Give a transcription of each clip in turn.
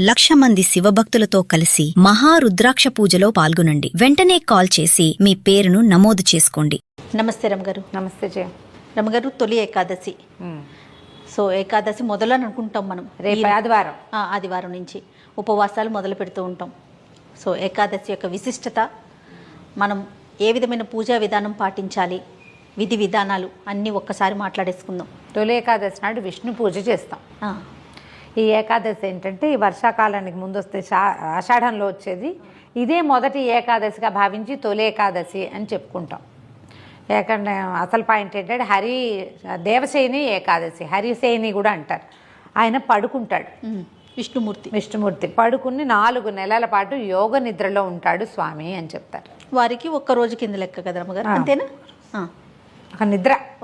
1,00,000 మంది శివభక్తులతో కలిసి మహారుద్రాక్ష పూజలో పాల్గొనండి. వెంటనే కాల్ చేసి మీ పేరును నమోదు చేసుకోండి. నమస్తే రమగారు. నమస్తే జయ. రమగారు, తొలి ఏకాదశి. సో ఏకాదశి మొదలని అనుకుంటాం మనం. రేపు ఆదివారం. ఆదివారం నుంచి ఉపవాసాలు మొదలు పెడుతూ ఉంటాం. సో ఏకాదశి యొక్క విశిష్టత, మనం ఏ విధమైన పూజా విధానం పాటించాలి, విధి విధానాలు అన్నీ ఒక్కసారి మాట్లాడేసుకుందాం. తొలి ఏకాదశి నాడు విష్ణు పూజ చేస్తాం. ఈ ఏకాదశి ఏంటంటే ఈ వర్షాకాలానికి ముందు వస్తే ఆషాఢంలో వచ్చేది. ఇదే మొదటి ఏకాదశిగా భావించి తొలి ఏకాదశి అని చెప్పుకుంటాం. అసలు పాయింట్ ఏంటంటే దేవసేని ఏకాదశి, హరిసేని కూడా అంటారు. ఆయన పడుకుంటాడు, విష్ణుమూర్తి పడుకుని 4 నెలల పాటు యోగ నిద్రలో ఉంటాడు స్వామి అని చెప్తారు. వారికి ఒక్క రోజు కింద లెక్క కదా రమగారు, అంతేనా?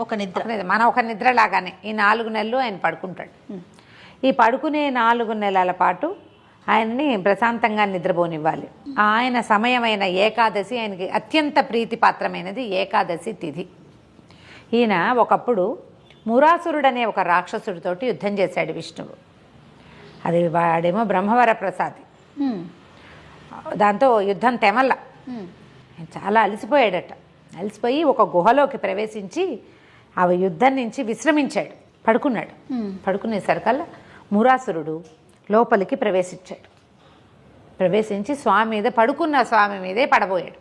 ఒక నిద్ర మనం ఒక నిద్ర లాగానే ఈ 4 నెలలు ఆయన పడుకుంటాడు. ఈ పడుకునే 4 నెలల పాటు ఆయన్ని ప్రశాంతంగా నిద్రపోనివ్వాలి. ఆయన సమయమైన ఏకాదశి ఆయనకి అత్యంత ప్రీతిపాత్రమైనది ఏకాదశి తిథి. ఈయన ఒకప్పుడు మురాసురుడనే ఒక రాక్షసుడితోటి యుద్ధం చేశాడు విష్ణువు. అది వాడేమో బ్రహ్మవర ప్రసాది. దాంతో యుద్ధం తెమల్ల. చాలా అలసిపోయాడట. అలసిపోయి ఒక గుహలోకి ప్రవేశించి ఆ యుద్ధం నుంచి విశ్రమించాడు, పడుకున్నాడు. పడుకునేసరికల్లా మురాసురుడు లోపలికి ప్రవేశించి పడుకున్న స్వామి మీదే పడబోయాడు.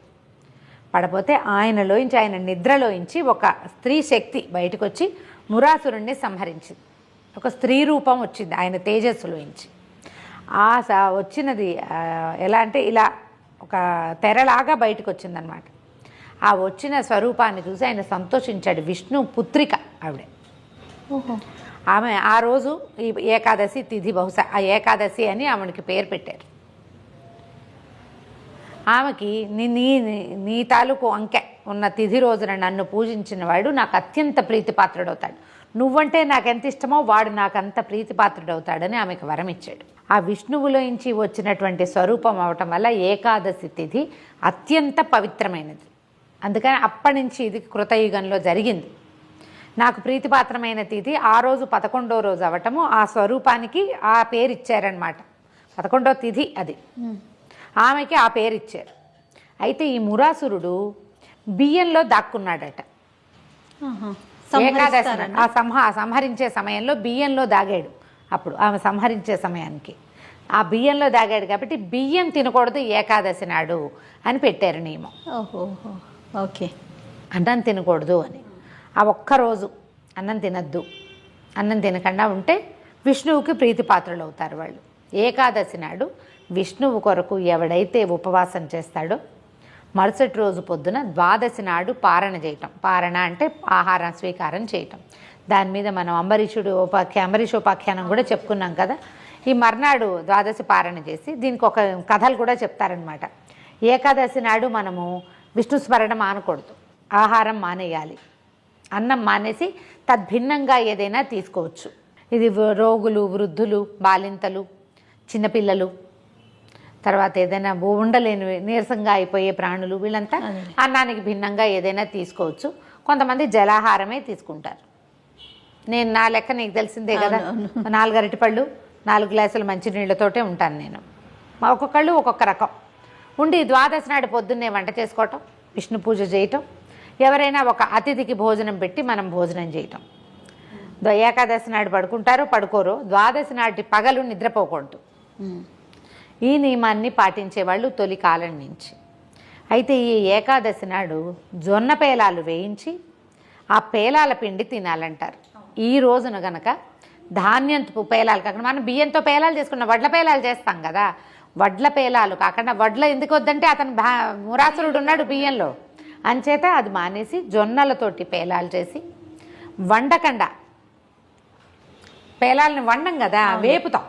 పడపోతే ఆయన నిద్రలోంచి ఒక స్త్రీ శక్తి బయటకు వచ్చి మురాసురుణ్ణి సంహరించింది. ఒక స్త్రీ రూపం వచ్చింది ఆయన తేజస్సులోంచి. వచ్చినది ఎలా అంటే ఇలా ఒక తెరలాగా బయటకు వచ్చిందనమాట. ఆ వచ్చిన స్వరూపాన్ని చూసి ఆయన సంతోషించాడు. విష్ణు పుత్రిక ఆవిడ. ఆమె ఆ రోజు ఈ ఏకాదశి తిథి, బహుశా ఆ ఏకాదశి అని ఆమెకి పేరు పెట్టారు. ఆమెకి నీ తాలూకు అంకె ఉన్న తిథి రోజున నన్ను పూజించిన వాడు నాకు అత్యంత ప్రీతిపాత్రుడవుతాడు. నువ్వంటే నాకు ఎంత ఇష్టమో వాడు నాకు అంత ప్రీతిపాత్రుడవుతాడని ఆమెకు వరం ఇచ్చాడు. ఆ విష్ణువులోంచి వచ్చినటువంటి స్వరూపం అవటం వల్ల ఏకాదశి తిథి అత్యంత పవిత్రమైనది. అందుకని అప్పటి నుంచి ఇది కృతయుగంలో జరిగింది. నాకు ప్రీతిపాత్రమైన తిథి ఆ రోజు 11వ రోజు అవ్వటము, ఆ స్వరూపానికి ఆ పేరు ఇచ్చారనమాట. 11వ తిథి అది. ఆమెకి ఆ పేరు ఇచ్చారు. అయితే ఈ మురాసురుడు బియ్యంలో దాక్కున్నాడట. ఏకాదశి సంహరించే సమయంలో బియ్యంలో దాగాడు. అప్పుడు ఆమె సంహరించే సమయానికి ఆ బియ్యంలో దాగాడు కాబట్టి బియ్యం తినకూడదు ఏకాదశి నాడు అని పెట్టారు నియమం. ఓకే, అన్నం తినకూడదు అని. ఆ ఒక్కరోజు అన్నం తినద్దు. అన్నం తినకుండా ఉంటే విష్ణువుకి ప్రీతిపాత్రులు అవుతారు వాళ్ళు. ఏకాదశి నాడు విష్ణువు కొరకు ఎవడైతే ఉపవాసం చేస్తాడో మరుసటి రోజు పొద్దున ద్వాదశి నాడు పారణ చేయటం. పారణ అంటే ఆహారం స్వీకారం చేయటం. దాని మీద మనం అంబరీషోపాఖ్యానం కూడా చెప్పుకున్నాం కదా. ఈ మర్నాడు ద్వాదశి పారణ చేసి దీనికి ఒక కథలు కూడా చెప్తారనమాట. ఏకాదశి నాడు మనము విష్ణు స్మరణ మానకూడదు, ఆహారం మానేయాలి. అన్నం మానేసి తద్భిన్నంగా ఏదైనా తీసుకోవచ్చు. ఇది రోగులు, వృద్ధులు, బాలింతలు, చిన్నపిల్లలు, తర్వాత ఏదైనా ఉండలేని నీరసంగా అయిపోయే ప్రాణులు, వీళ్ళంతా అన్నానికి భిన్నంగా ఏదైనా తీసుకోవచ్చు. కొంతమంది జలాహారమే తీసుకుంటారు. నా లెక్క నీకు తెలిసిందే కదా, 4 అరటిపళ్ళు 4 గ్లాసుల మంచినీళ్ళతోటే ఉంటాను నేను. ఒక్కొక్కళ్ళు ఒక్కొక్క రకం ఉండి ద్వాదశి నాడు పొద్దున్నే వంట చేసుకోవటం, విష్ణు పూజ చేయటం, ఎవరైనా ఒక అతిథికి భోజనం పెట్టి మనం భోజనం చేయటం. ఏకాదశి నాడు పడుకుంటారో పడుకోరో, ద్వాదశి నాటి పగలు నిద్రపోకూడదు. ఈ నియమాన్ని పాటించేవాళ్ళు తొలి కాలం నుంచి. అయితే ఈ ఏకాదశి నాడు జొన్న పేలాలు వేయించి ఆ పేలాల పిండి తినాలంటారు. ఈ రోజున గనక ధాన్యంతో పేలాలు కాకుండా మనం బియ్యంతో పేలాలు చేసుకున్న వడ్ల పేలాలు చేస్తాం కదా, వడ్ల పేలాలు కాకుండా వడ్ల ఎందుకు వద్దంటే అతను మురాసురుడు ఉన్నాడు బియ్యంలో, అంచేత అది మానేసి జొన్నలతోటి పేలాలు చేసి వండకుండా, పేలాలని వండం కదా, వేపుతాం.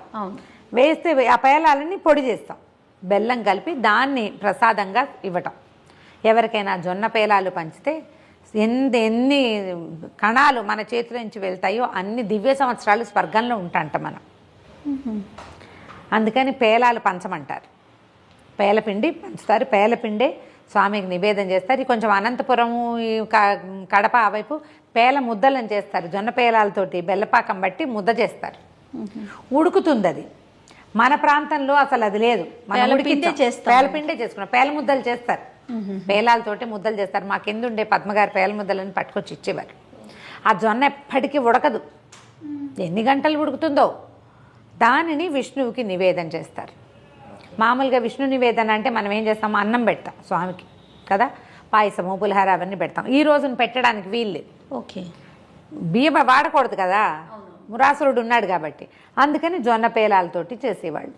వేస్తే ఆ పేలాలని పొడి చేస్తాం, బెల్లం కలిపి దాన్ని ప్రసాదంగా ఇవ్వటం. ఎవరికైనా జొన్న పేలాలు పంచితే ఎన్ని కణాలు మన చేతుల నుంచి వెళ్తాయో అన్ని దివ్య సంవత్సరాలు స్వర్గంలో ఉంటాంట మనం. అందుకని పేలాలు పంచమంటారు. పేలపిండి పంచుతారు. పేలపిండే స్వామికి నివేదన చేస్తారు. ఇది కొంచెం అనంతపురము, కడప ఆ వైపు పేల ముద్దలను చేస్తారు. జొన్న పేలాలతోటి బెల్లపాకం బట్టి ముద్ద చేస్తారు. ఉడుకుతుంది అది. మన ప్రాంతంలో అసలు అది లేదు. పేలపిండే చేస్తాం. పేలపిండే చేసుకున్నాం. పేల ముద్దలు చేస్తారు, పేలాలతోటి ముద్దలు చేస్తారు. మా కింద ఉండే పద్మగారు పేల ముద్దలని పట్టుకొచ్చి ఇచ్చేవారు. ఆ జొన్న ఎప్పటికీ ఉడకదు, ఎన్ని గంటలు ఉడుకుతుందో. దానిని విష్ణువుకి నివేదన చేస్తారు. మామూలుగా విష్ణు నివేదన అంటే మనం ఏం చేస్తాము, అన్నం పెడతాం స్వామికి కదా, పాయసము పులిహార అవన్నీ పెడతాం. ఈ రోజున పెట్టడానికి వీల్లేదు. ఓకే, బియ్యం వాడకూడదు కదా, మురాసురుడు ఉన్నాడు కాబట్టి. అందుకని జొన్న పేలాలతోటి చేసేవాళ్ళు.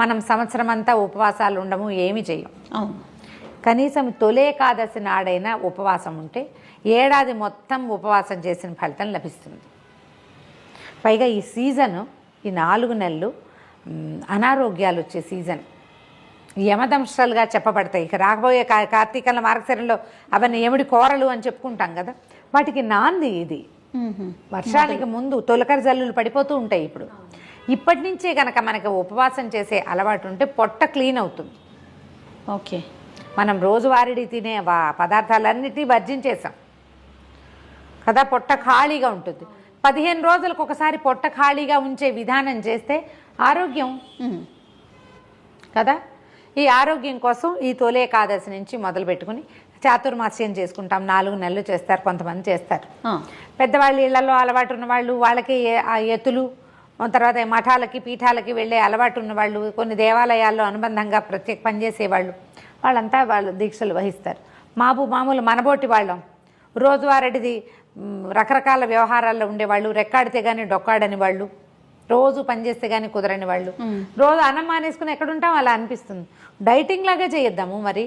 మనం సంవత్సరం అంతా ఉపవాసాలు ఉండము, ఏమి చేయం. అవును. కనీసం తొలేకాదశి నాడైనా ఉపవాసం ఉంటే ఏడాది మొత్తం ఉపవాసం చేసిన ఫలితం లభిస్తుంది. పైగా ఈ సీజను, ఈ 4 నెలలు అనారోగ్యాలు వచ్చే సీజన్, యమదంశాలుగా చెప్పబడతాయి. ఇక రాబోయే కార్తీకంలో మార్గశిరంలో అవన్నీ యముడి కోరలు అని చెప్పుకుంటాం కదా, వాటికి నాంది ఇది. వర్షానికి ముందు తొలకరి జల్లులు పడిపోతూ ఉంటాయి. ఇప్పటి నుంచే కనుక మనకి ఉపవాసం చేసే అలవాటు ఉంటే పొట్ట క్లీన్ అవుతుంది. ఓకే, మనం రోజువారీ తినే పదార్థాలన్నిటినీ వర్జించేసాం కదా, పొట్ట ఖాళీగా ఉంటుంది. 15 రోజులకు ఒకసారి పొట్ట ఖాళీగా ఉంచే విధానం చేస్తే ఆరోగ్యం కదా. ఈ ఆరోగ్యం కోసం ఈ తొలి ఏకాదశి నుంచి మొదలు పెట్టుకుని చాతుర్మాస్యం చేసుకుంటాం. 4 నెలలు చేస్తారు, కొంతమంది చేస్తారు. పెద్దవాళ్ళు ఇళ్లలో అలవాటు ఉన్నవాళ్ళు, వాళ్ళకి ఆ ఎత్తులు, తర్వాత మఠాలకి పీఠాలకి వెళ్ళే అలవాటు ఉన్నవాళ్ళు, కొన్ని దేవాలయాల్లో అనుబంధంగా ప్రత్యేక పనిచేసేవాళ్ళు, వాళ్ళంతా వాళ్ళు దీక్షలు వహిస్తారు. మామూలు మనబోటి వాళ్ళం రోజువారీది రకరకాల వ్యవహారాల్లో ఉండేవాళ్ళు, రెక్కాడితే కానీ డొక్కాడని వాళ్ళు, రోజు పనిచేస్తే కానీ కుదరని వాళ్ళు, రోజు అన్నం మానేసుకుని ఎక్కడుంటాం అలా అనిపిస్తుంది. డైటింగ్ లాగా చేయొద్దాము మరి,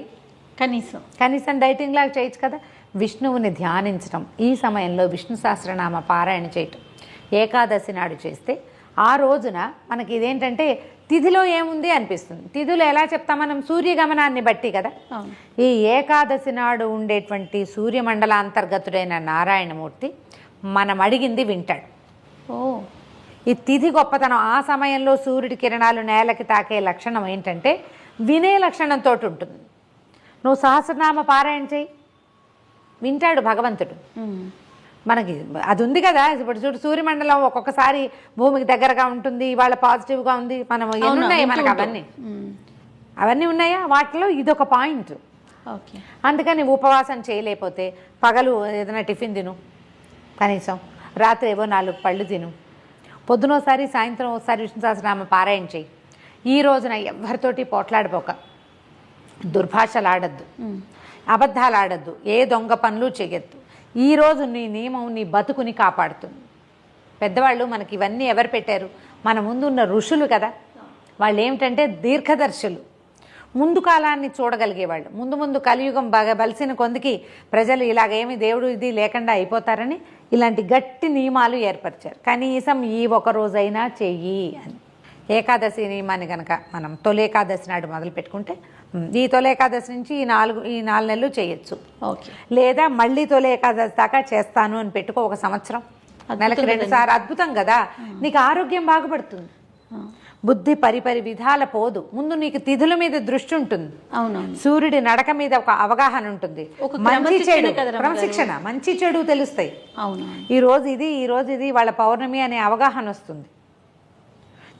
కనీసం డైటింగ్ లాగా చేయొచ్చు కదా. విష్ణువుని ధ్యానించడం, ఈ సమయంలో విష్ణు సహస్రనామ పారాయణ చేయటం ఏకాదశి నాడు చేస్తే ఆ రోజున మనకి ఇదేంటంటే తిథిలో ఏముంది అనిపిస్తుంది. తిథులు ఎలా చెప్తాం మనం, సూర్యగమనాన్ని బట్టి కదా. ఈ ఏకాదశి నాడు ఉండేటువంటి సూర్యమండలాంతర్గతుడైన నారాయణమూర్తి మనం అడిగింది వింటాడు. ఈ తిథి గొప్పతనం, ఆ సమయంలో సూర్యుడి కిరణాలు నేలకి తాకే లక్షణం ఏంటంటే వినే లక్షణంతో ఉంటుంది. నువ్వు సహస్రనామ పారాయణ చేయి, వింటాడు భగవంతుడు. మనకి అది ఉంది కదా. ఇప్పుడు చూడు, సూర్యమండలం ఒక్కొక్కసారి భూమికి దగ్గరగా ఉంటుంది, ఇవాళ పాజిటివ్గా ఉంది, మనం ఎన్నున్నాయి మనకు అవన్నీ ఉన్నాయా, వాటిలో ఇదొక పాయింట్. అందుకని ఉపవాసం చేయలేకపోతే పగలు ఏదైనా టిఫిన్ తిను, కనీసం రాత్రి ఏవో 4 పళ్ళు తిను, పొద్దునోసారి సాయంత్రం ఒకసారి విష్ణు సహస్రనామ పారాయణ చేయి. ఈ రోజున ఎవరితోటి పోట్లాడిపోక, దుర్భాషలు ఆడద్దు, అబద్ధాలు ఆడద్దు, ఏ దొంగ పనులు చేయొద్దు. ఈరోజు నీ నియమం నీ బతుకుని కాపాడుతుంది. పెద్దవాళ్ళు మనకి ఇవన్నీ ఎవరు పెట్టారు, మన ముందు ఉన్న ఋషులు కదా. వాళ్ళు ఏమిటంటే దీర్ఘదర్శులు, ముందు కాలాన్ని చూడగలిగేవాళ్ళు. ముందు కలియుగం బాగా బలిసిన కొందికి ప్రజలు ఇలాగేమి దేవుడు ఇది లేకుండా అయిపోతారని ఇలాంటి గట్టి నియమాలు ఏర్పరిచారు. కనీసం ఈ ఒక రోజైనా చెయ్యి అని. ఏకాదశి నియమాన్ని కనుక మనం తొలి ఏకాదశి నాడు మొదలు పెట్టుకుంటే ఈ తొలి ఏకాదశి నుంచి ఈ 4 నెలలు చేయొచ్చు. లేదా మళ్ళీ తొలి ఏకాదశి దాకా చేస్తాను అని పెట్టుకో, ఒక సంవత్సరం, నెలకు 2 సార్లు. అద్భుతం కదా, నీకు ఆరోగ్యం బాగుపడుతుంది, బుద్ధి పరిపరి విధాల పోదు. ముందు నీకు తిథుల మీద దృష్టి ఉంటుంది, సూర్యుడి నడక మీద ఒక అవగాహన ఉంటుంది, మంచి చెడు క్రమశిక్షణ, మంచి చెడు తెలుస్తాయి. ఈ రోజు ఇది వాళ్ళ పౌర్ణమి అనే అవగాహన వస్తుంది.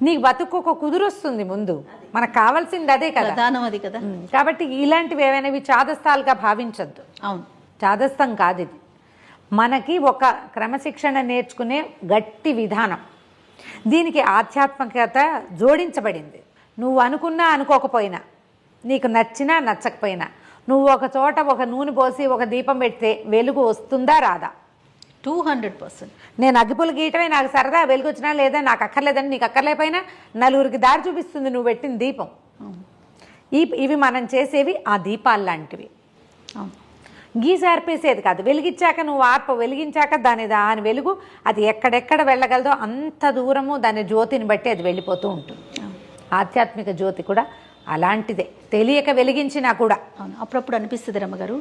నీకు బతుకు ఒక కుదురొస్తుంది. ముందు మనకు కావాల్సింది అదే కదా, అది కదా. కాబట్టి ఇలాంటివి ఏవైనా చాదస్తాలుగా భావించద్దు. చాదస్తం కాదు ఇది, మనకి ఒక క్రమశిక్షణ నేర్చుకునే గట్టి విధానం. దీనికి ఆధ్యాత్మికత జోడించబడింది. నువ్వు అనుకున్నా అనుకోకపోయినా, నీకు నచ్చినా నచ్చకపోయినా, నువ్వు ఒక చోట ఒక నూనె పోసి ఒక దీపం పెడితే వెలుగు వస్తుందా రాదా? 200%. నేను అగ్గిపులు గీయటమే నాకు సరదా, వెలుగు వచ్చినా లేదా నాకు అక్కర్లేదని నీకు అక్కర్లేకపోయినా నలుగురికి దారి చూపిస్తుంది నువ్వు పెట్టిన దీపం. ఇవి మనం చేసేవి ఆ దీపాలు లాంటివి. గీసి ఆర్పేసేది కాదు, వెలిగించాక నువ్వు వెలిగించాక దాని వెలుగు అది ఎక్కడెక్కడ వెళ్ళగలదో అంత దూరము దాని జ్యోతిని బట్టి అది వెళ్ళిపోతూ ఉంటుంది. ఆధ్యాత్మిక జ్యోతి కూడా అలాంటిదే. తెలియక వెలిగించినా కూడా. అవును, అప్పుడప్పుడు అనిపిస్తుంది రమ్మగారు,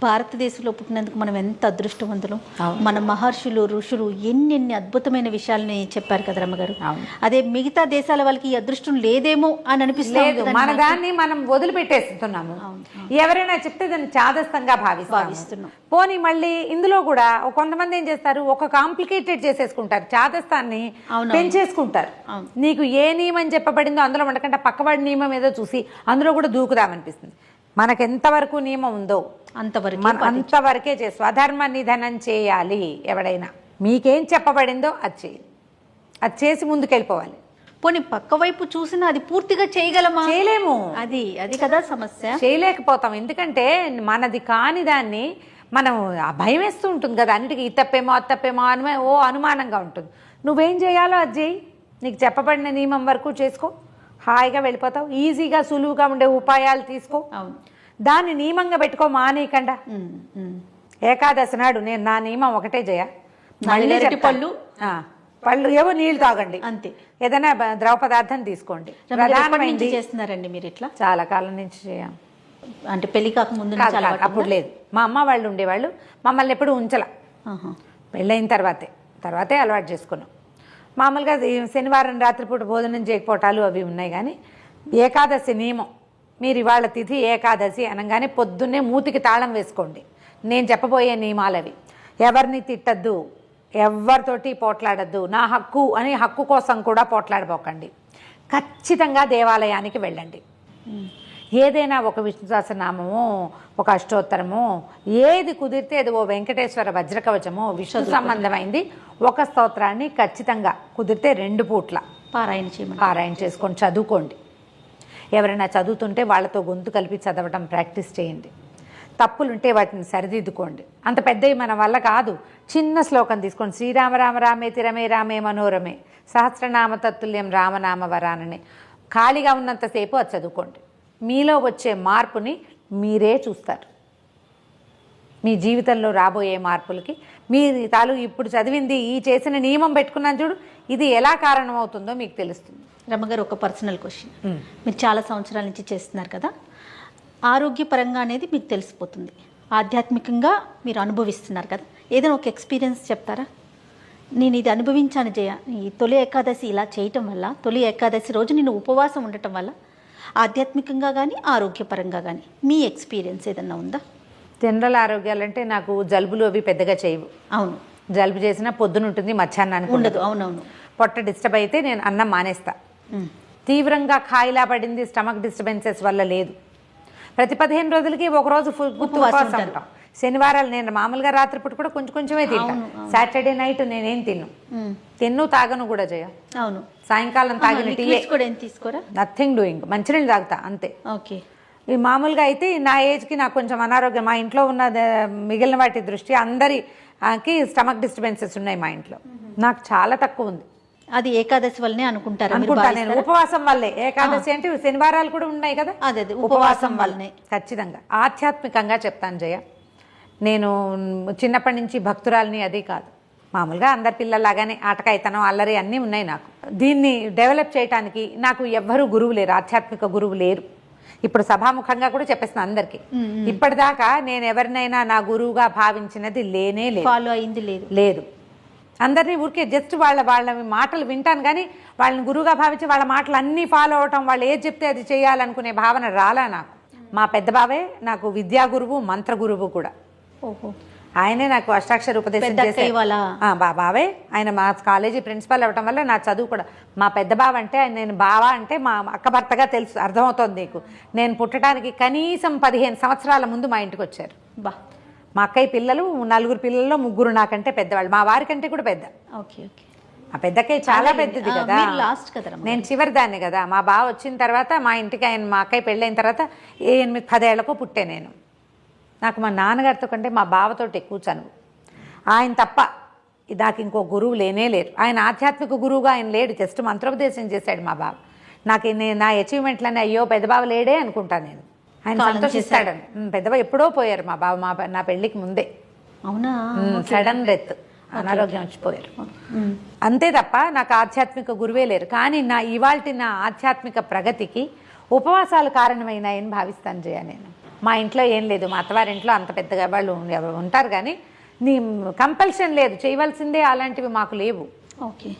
భారతదేశంలో పుట్టినందుకు మనం ఎంత అదృష్టవంతులం. అవును. మన మహర్షులు ఋషులు ఎన్ని అద్భుతమైన విషయాల్ని చెప్పారు కదా రమ్మగారు. అవును. అదే మిగతా దేశాల వాళ్ళకి ఈ అదృష్టం లేదేమో అని లేదు, మన దాన్ని మనం వదిలిపెట్టేస్తున్నాము. ఎవరైనా చెప్తే దాన్ని చాదస్తంగా భావిస్తున్నాం. పోనీ మళ్ళీ ఇందులో కూడా కొంతమంది ఏం చేస్తారు, ఒక కాంప్లికేటెడ్ చేసేసుకుంటారు, చాదస్తాన్ని పెంచేసుకుంటారు. నీకు ఏ నియమం చెప్పబడిందో అందులో ఉండకుండా పక్కవాడి నియమం ఏదో చూసి అందులో కూడా దూకుదామనిపిస్తుంది. మనకు ఎంతవరకు నియమం ఉందో అంతవరకే చేసి స్వధర్మ నిధనం చేయాలి. ఎవడైనా మీకేం చెప్పబడిందో అది చేయాలి, అది చేసి ముందుకెళ్ళిపోవాలి. పోనీ పక్క వైపు చూసినా అది పూర్తిగా చేయగలమా? చేయలేము. అది కదా సమస్య, చేయలేకపోతాం. ఎందుకంటే మనది కాని దాన్ని మనం భయం వేస్తూ ఉంటుంది కదా, అన్నిటికీ ఇది తప్పేమో అది తప్పేమో అని అనుమానంగా ఉంటుంది. నువ్వేం చేయాలో అది చేయి, నీకు చెప్పబడిన నియమం వరకు చేసుకో, హాయిగా వెళ్ళిపోతావు. ఈజీగా సులువుగా ఉండే ఉపాయాలు తీసుకో, దాన్ని నియమంగా పెట్టుకో, మానేయకుండా. ఏకాదశి నాడు నేను నా నియమం ఒకటే చేయ, పళ్ళు ఏవో నీళ్లు తాగండి అంతే, ఏదైనా ద్రవ పదార్థం తీసుకోండి. ప్రధానమైంది చేస్తున్నారండి మీరు ఇట్లా? చాలా కాలం నుంచి చేయం. అంటే పెళ్లి కాకముందు? అప్పుడు లేదు, మా అమ్మ వాళ్ళు ఉండేవాళ్ళు, మమ్మల్ని ఎప్పుడు ఉంచల. పెళ్ళైన తర్వాతే అలవాటు చేసుకున్నాం. మామూలుగా శనివారం రాత్రిపూట భోజనం చేయకపోవటాలు అవి ఉన్నాయి. కానీ ఏకాదశి నియమం, మీరు ఇవాళ తిథి ఏకాదశి అనగానే పొద్దున్నే మూతికి తాళం వేసుకోండి. నేను చెప్పబోయే నియమాలు అవి. ఎవరిని తిట్టద్దు, ఎవరితోటి పోట్లాడద్దు, నా హక్కు అని హక్కు కోసం కూడా పోట్లాడబోకండి. ఖచ్చితంగా దేవాలయానికి వెళ్ళండి. ఏదైనా ఒక విష్ణు సహస్రనామమో, ఒక అష్టోత్తరమో, ఏది కుదిరితే అది, ఓ వెంకటేశ్వర వజ్రకవచమో, విష్ణు సంబంధమైంది ఒక స్తోత్రాన్ని ఖచ్చితంగా కుదిరితే 2 పూట్ల పారాయణ చేసుకొని చదువుకోండి. ఎవరైనా చదువుతుంటే వాళ్ళతో గొంతు కలిపి చదవడం ప్రాక్టీస్ చేయండి. తప్పులుంటే వాటిని సరిదిద్దుకోండి. అంత పెద్దవి మన వల్ల కాదు, చిన్న శ్లోకం తీసుకోండి. శ్రీరామ రామ రామేతి రమే రామే మనోరమే సహస్రనామ తత్తుల్యం రామనామ వరానని ఖాళీగా ఉన్నంతసేపు అది చదువుకోండి. మీలో వచ్చే మార్పుని మీరే చూస్తారు. మీ జీవితంలో రాబోయే మార్పులకి మీరు ఇప్పుడు చదివింది, ఈ చేసిన నియమం పెట్టుకున్నాను చూడు, ఇది ఎలా కారణమవుతుందో మీకు తెలుస్తుంది. రమ్మగారు, ఒక పర్సనల్ క్వశ్చన్. మీరు చాలా సంవత్సరాల నుంచి చేస్తున్నారు కదా, ఆరోగ్యపరంగా అనేది మీకు తెలిసిపోతుంది, ఆధ్యాత్మికంగా మీరు అనుభవిస్తున్నారు కదా, ఏదైనా ఒక ఎక్స్పీరియన్స్ చెప్తారా? నేను ఇది అనుభవించాను జయ, ఈ తొలి ఏకాదశి ఇలా చేయటం వల్ల, తొలి ఏకాదశి రోజు నేను ఉపవాసం ఉండటం వల్ల ఆధ్యాత్మికంగా కానీ ఆరోగ్యపరంగా కానీ మీ ఎక్స్పీరియన్స్ ఏదన్నా ఉందా? జనరల్ ఆరోగ్యాలంటే నాకు జలుబులు అవి పెద్దగా చేయవు. అవును, జలుబు చేసినా పొద్దున ఉంటుంది, మధ్యాహ్నానికి ఉండదు. అవునవును. పొట్ట డిస్టర్బ్ అయితే నేను అన్నం మానేస్తా. తీవ్రంగా ఖాయిలా పడింది, స్టమక్ డిస్టర్బెన్సెస్ వల్ల లేదు. ప్రతి 15 రోజులకి ఒకరోజు ఉపవాసం ఉంటాం. శనివారాలు నేను మామూలుగా రాత్రిపూట కూడా కొంచెమే తింటాను. సాటర్డే నైట్ నేనేం తిన్ను తాగను కూడా చేయ. అవును, సాయంకాలం తాగిన టీ కూడా ఏం తీసుకోరా? నథింగ్ డూయింగ్, మంచినీళ్ళు తాగుతా అంతే. ఓకే. ఈ మామూలుగా అయితే నా ఏజ్కి నాకు కొంచెం అనారోగ్యం, మా ఇంట్లో ఉన్న మిగిలిన వాటి దృష్టి అందరికి స్టమక్ డిస్టర్బెన్సెస్ ఉన్నాయి మా ఇంట్లో, నాకు చాలా తక్కువ ఉంది. అది ఏకాదశి వల్లనే అనుకుంటా నేను, ఉపవాసం వల్లే. ఏకాదశి అంటే శనివారాలు కూడా ఉన్నాయి కదా, అదే ఉపవాసం వల్లనే. ఖచ్చితంగా ఆధ్యాత్మికంగా చెప్తాను జయ, నేను చిన్నప్పటి నుంచి భక్తురాలని అది కాదు, మామూలుగా అందరి పిల్లలాగానే ఆటకాయితనం, అల్లరి అన్నీ ఉన్నాయి నాకు. దీన్ని డెవలప్ చేయడానికి నాకు ఎవ్వరూ గురువు లేరు, ఆధ్యాత్మిక గురువు లేరు. ఇప్పుడు సభాముఖంగా కూడా చెప్పేస్తున్నా అందరికీ, ఇప్పటిదాకా నేను ఎవరినైనా నా గురువుగా భావించినది లేనే లేదు, ఫాలో అయింది లేదు. అందరినీ ఊరికే జస్ట్ వాళ్ళ మాటలు వింటాను కానీ వాళ్ళని గురువుగా భావించి వాళ్ళ మాటలు అన్నీ ఫాలో అవటం, వాళ్ళు ఏది చెప్తే అది చేయాలనుకునే భావన రాలా నాకు. మా పెద్ద బావే నాకు విద్యా గురువు, మంత్ర గురువు కూడా. ఓహో. ఆయనే నాకు అష్టాక్షర ఉపదేశం చేసే బావే. ఆయన మా కాలేజీ ప్రిన్సిపల్ అవ్వటం వల్ల నా చదువు కూడా, మా పెద్ద బావ అంటే నేను బావ అంటే మా అక్క భర్తగా తెలుసు, అర్థమవుతోంది నీకు. నేను పుట్టడానికి కనీసం 15 సంవత్సరాల ముందు మా ఇంటికి వచ్చారు. మా అక్కయ్య పిల్లలు 4 పిల్లల్లో 3 నాకంటే పెద్దవాళ్ళు, మా వారి కంటే కూడా పెద్ద. Okay okay. మా పెద్దక్కయ్య చాలా పెద్దది కదా, లాస్ట్ కదా, నేను చివరి దాన్ని కదా. మా బావ వచ్చిన తర్వాత మా ఇంటికి మా అక్కయ్య పెళ్ళైన తర్వాత 8-10 ఏళ్లకో పుట్టే నేను. నాకు మా నాన్నగారితో కంటే మా బావతోటి ఎక్కువ చనువు. ఆయన తప్ప నాకు ఇంకో గురువు లేనే లేరు. ఆయన ఆధ్యాత్మిక గురువుగా ఆయన లేడు, జస్ట్ మంత్రోపదేశం చేశాడు మా బావ. నాకు నా అచీవ్మెంట్లని అయ్యో పెద్ద బావ లేడే అనుకుంటాను నేను. ఆయన సంతోషిస్తాడని. పెద్దబావ ఎప్పుడో పోయారు మా బావ, నా పెళ్ళికి ముందే. అవునా? Sudden death. అనారోగ్యం వచ్చిపోయారు. అంతే తప్ప నాకు ఆధ్యాత్మిక గురువే లేరు. కానీ నా ఆధ్యాత్మిక ప్రగతికి ఉపవాసాలు కారణమైనాయని భావిస్తాను జయ. నేను మా ఇంట్లో ఏం లేదు, మా అత్తవారింట్లో అంత పెద్దగా వాళ్ళు ఉంటారు కానీ నీ కంపల్షన్ లేదు, చేయవలసిందే అలాంటివి మాకు లేవు. ఓకే.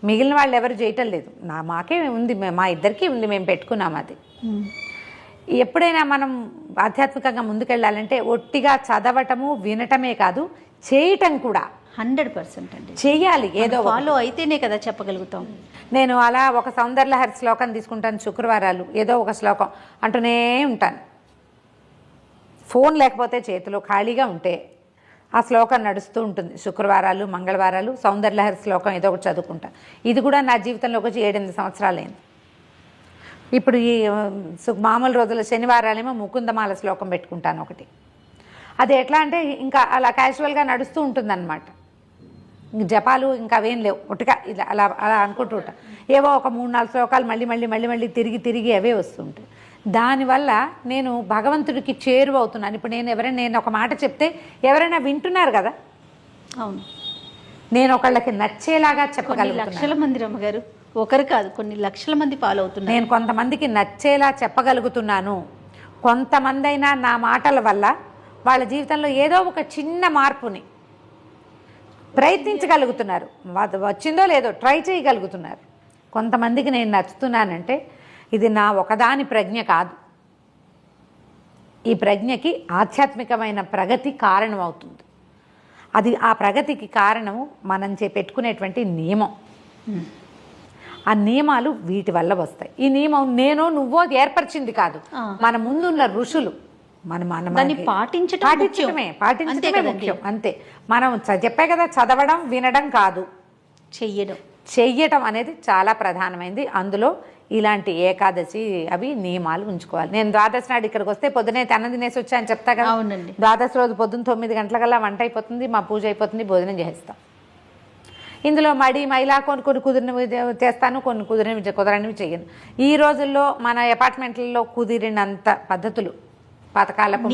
మిగిలిన వాళ్ళు ఎవరు చేయటం లేదు, మాకే ఉంది, మా ఇద్దరికీ ఉంది, మేము పెట్టుకున్నాం అది. ఎప్పుడైనా మనం ఆధ్యాత్మికంగా ముందుకెళ్ళాలంటే ఒట్టిగా చదవటము వినటమే కాదు, చేయటం కూడా 100% అండి చెయ్యాలి. ఏదో ఫాలో అయితేనే కదా చెప్పగలుగుతాం. నేను అలా ఒక సౌందర్యలహరి శ్లోకం తీసుకుంటాను, శుక్రవారాలు ఏదో ఒక శ్లోకం అంటూనే ఉంటాను. ఫోన్ లేకపోతే చేతిలో ఖాళీగా ఉంటే ఆ శ్లోకం నడుస్తూ ఉంటుంది. శుక్రవారాలు మంగళవారాలు సౌందర్యలహరి శ్లోకం ఏదో ఒకటి చదువుకుంటాను. ఇది కూడా నా జీవితంలోకి వచ్చి 7-8 సంవత్సరాలైంది. ఇప్పుడు ఈ మామూలు రోజుల శనివారాలేమో ముకుందమాల శ్లోకం పెట్టుకుంటాను ఒకటి. అది ఎట్లా అంటే ఇంకా అలా క్యాజువల్గా నడుస్తూ ఉంటుందన్నమాట. ఇంక జపాలు ఇంకా అవేం లేవు, ఒట్టుగా ఇలా అలా అలా అనుకుంటూ ఉంటాను. ఏవో ఒక 3-4 శ్లోకాలు మళ్ళీ తిరిగి అవే వస్తుంటాయి. దానివల్ల నేను భగవంతుడికి చేరువవుతున్నాను. ఇప్పుడు నేను ఒక మాట చెప్తే ఎవరైనా వింటున్నారు కదా. అవును, నేను ఒకళ్ళకి నచ్చేలాగా చెప్పగలుగుతాను. లక్షల మంది రమ్మగారు, ఒకరు కాదు కొన్ని లక్షల మంది ఫాలో అవుతున్నారు. నేను కొంతమందికి నచ్చేలా చెప్పగలుగుతున్నాను. కొంతమంది అయినా నా మాటల వల్ల వాళ్ళ జీవితంలో ఏదో ఒక చిన్న మార్పుని ప్రయత్నించగలుగుతున్నారు. వచ్చిందో లేదో ట్రై చేయగలుగుతున్నారు. కొంతమందికి నేను నచ్చుతున్నానంటే ఇది నా ఒకదాని ప్రజ్ఞ కాదు. ఈ ప్రజ్ఞకి ఆధ్యాత్మికమైన ప్రగతి కారణం అవుతుంది. అది ఆ ప్రగతికి కారణము మనం పెట్టుకునేటువంటి నియమం. ఆ నియమాలు వీటి వల్ల వస్తాయి. ఈ నియమం నువ్వో ఏర్పరిచింది కాదు, మన ముందున్న ఋషులు. దాన్ని పాటించడమే ముఖ్యం. అంతే. మనం చెప్పే కదా, చదవడం వినడం కాదు, చెయ్యడం అనేది చాలా ప్రధానమైంది. అందులో ఇలాంటి ఏకాదశి అవి నియమాలు ఉంచుకోవాలి. నేను ద్వాదశి నాడు ఇక్కడికి వస్తే పొద్దునే అన్నం తినేసి వచ్చా అని చెప్తా కదా. అవునండి. ద్వాదశి రోజు పొద్దున్న 9 గంటలకల్లా వంట అయిపోతుంది, మా పూజ అయిపోతుంది, భోజనం చేస్తాం. ఇందులో మైలా కొన్ని కుదిరినవి చేస్తాను, కొన్ని కుదరనివి చేయను. ఈ రోజుల్లో మన అపార్ట్మెంట్లలో కుదిరినంత పద్ధతులు పథకాలకు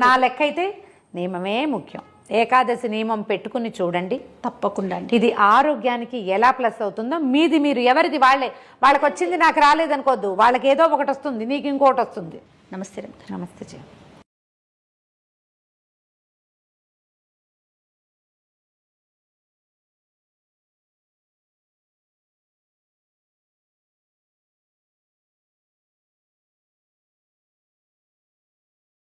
నా లెక్క అయితే నియమమే ముఖ్యం. ఏకాదశి నియమం పెట్టుకుని చూడండి, తప్పకుండా. ఇది ఆరోగ్యానికి ఎలా ప్లస్ అవుతుందో మీరు ఎవరిది వాళ్ళకి వచ్చింది నాకు రాలేదనుకోవద్దు. వాళ్ళకి ఏదో ఒకటి వస్తుంది, నీకు ఇంకోటి వస్తుంది. నమస్తే. నమస్తే.